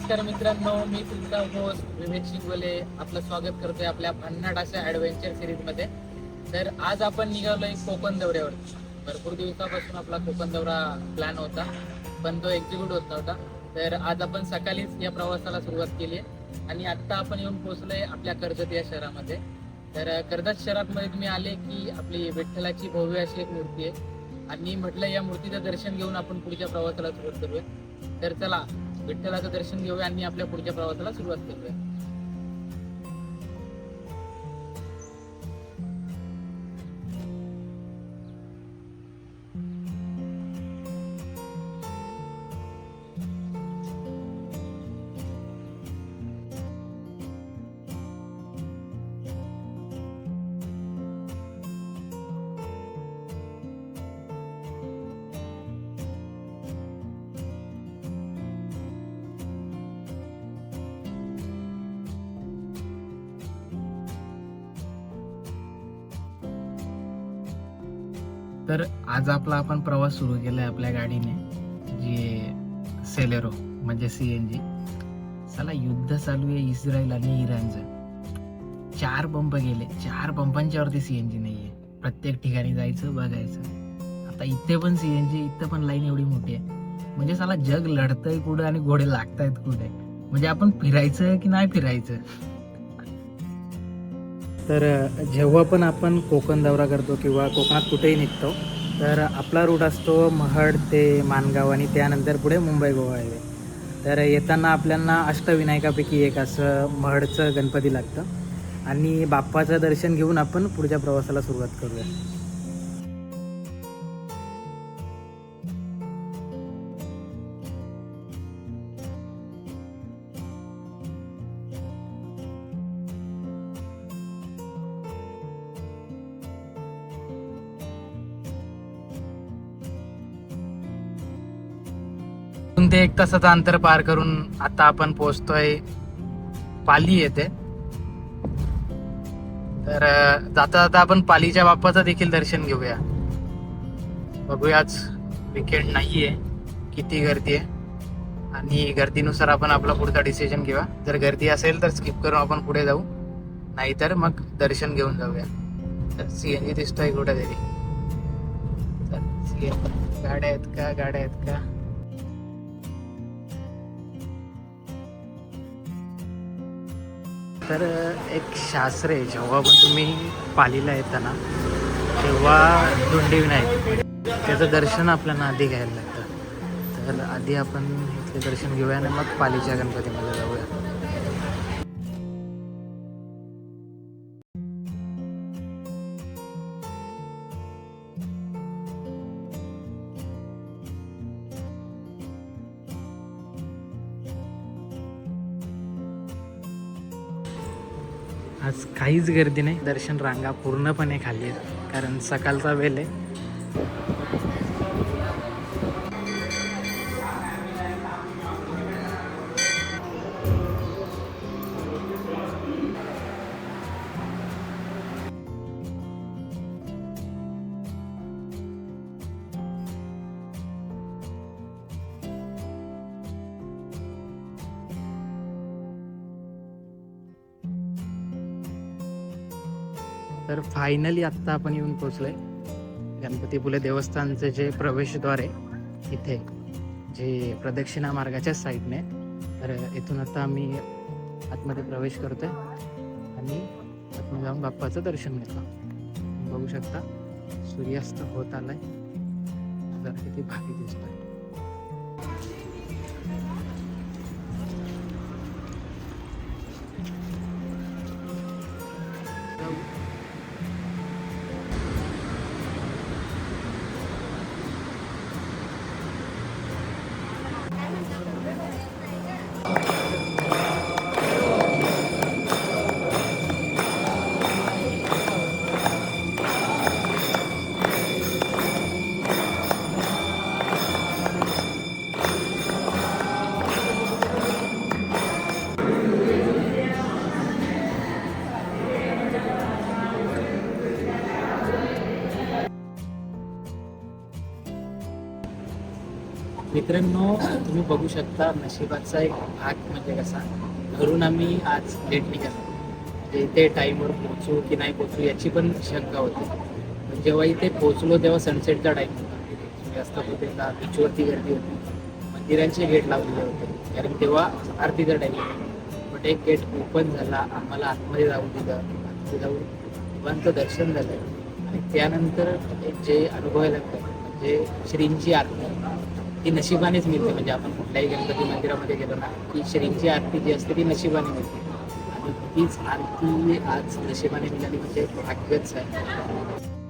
नमस्कार मित्रांनो, मी तुमचा होस्ट विवेक शिंगोले आपलं स्वागत करतोय आपल्या भन्नाट अशा ॲडव्हेंचर सिरीजमध्ये. तर आज आपण निघालोय कोकण दौऱ्यावर. भरपूर दिवसापासून आपला कोकण दौरा प्लॅन होता, पण तो एक्झिक्यूट होत नव्हता. तर आज आपण सकाळीच या प्रवासाला सुरुवात केली आहे आणि आत्ता आपण येऊन पोहोचलोय आपल्या कर्जत या शहरामध्ये. तर कर्जत शहरामध्ये तुम्ही आले की आपली विठ्ठलाची भव्य अशी एक मूर्ती आहे आणि म्हटलं या मूर्तीचं दर्शन घेऊन आपण पुढच्या प्रवासाला सुरुवात करूया. तर चला विठ्ठलाचं दर्शन घेऊया आणि आपल्या पुढच्या प्रवासाला सुरुवात करूया. तर आज आपला आपण प्रवास सुरू केला आहे आपल्या गाडीने, जी सेलेरो म्हणजे CNG. चला, युद्ध चालू आहे इस्रायल आणि इराणचं. 4 पंप गेले, 4 पंपांच्या वरती CNG नाहीये. प्रत्येक ठिकाणी जायचं बघायचं. आता इथे पण CNG, इथं पण लाईन एवढी मोठी आहे. म्हणजे चला, जग लढतंय कुठं आणि घोडे लागतायत कुठे. म्हणजे आपण फिरायचं की नाही फिरायचं. तर जेव्हा पण आपण कोकण दौरा करतो किंवा कोकणात कुठेही निघतो, तर आपला रूट असतो महड ते माणगाव आणि त्यानंतर पुढे मुंबई गोवा हायवे. तर येताना आपल्याला अष्टविनायकापैकी एक असं महडचं गणपती लागतं आणि बाप्पाचं दर्शन घेऊन आपण पुढच्या प्रवासाला सुरुवात करूया. ते 1 तासाचं अंतर पार करून आता आपण पोहोचतोय पाली येथे. तर जाता जाता आपण पालीच्या बाप्पाचं देखील दर्शन घेऊया. बघूया, आज विकेंड नाहीये, किती गर्दी आहे आणि गर्दीनुसार आपण आपला पुढचा डिसिजन घेऊया. जर गर्दी असेल तर स्किप करून आपण पुढे जाऊ, नाहीतर मग दर्शन घेऊन जाऊया. तर CNG दिसतोय कुठेतरी. तर CNG गाड्या आहेत का? तर एक शास्त्र आहे, जेव्हा पण तुम्ही पालीला येताना तेव्हा धोंडी विनायक त्याचं दर्शन आपल्याला आधी घ्यायला लागतं. तर आधी आपण इथले दर्शन घेऊया आणि मग पालीच्या गणपतीमध्ये जाऊया. आज काहीच गर्दी नाही, दर्शन रांगा पूर्णपणे खाली आहेत कारण सकाळचा वेळ आहे. तर फायनली आत्ता आपण येऊन पोचलोय गणपतीपुले देवस्थानचे जे प्रवेशद्वार आहे इथे, जे प्रदक्षिणा मार्गाच्या साईडने. तर इथून आता आम्ही आतमध्ये प्रवेश करतोय आणि आतमध्ये जाऊन बाप्पाचं दर्शन घेतो. बघू शकता सूर्यास्त होत आलाय, जरा किती भारी दिसतोय. मित्रांनो, तुम्ही बघू शकता नशिबाचा एक भाग म्हणजे म्हणजे कसा, घरून आम्ही आज लेट निघालो, म्हणजे इथे टाईमवर पोहोचू की नाही पोहोचू याची पण शंका होती. पण जेव्हा इथे पोहोचलो तेव्हा सनसेटचा टाईम होता, जास्त होते का बीचवरती गर्दी होती, मंदिरांचे गेट लावलेले होते कारण तेव्हा आरतीचा टाईम होता. बट एक गेट ओपन झाला, आम्हाला आतमध्ये जाऊ दिलं, आतमध्ये जाऊन देवांचं दर्शन झालं आणि त्यानंतर एक जे अनुभवायला लागतं म्हणजे श्रींची आरती, ती नशिबानेच मिळते. म्हणजे आपण कुठल्याही गणपती मंदिरामध्ये गेलो ना की श्रींची आरती जी असते ती नशिबाने मिळते आणि तीच आरती आज नशिबाने मिळाली म्हणजे भाग्यच आहे.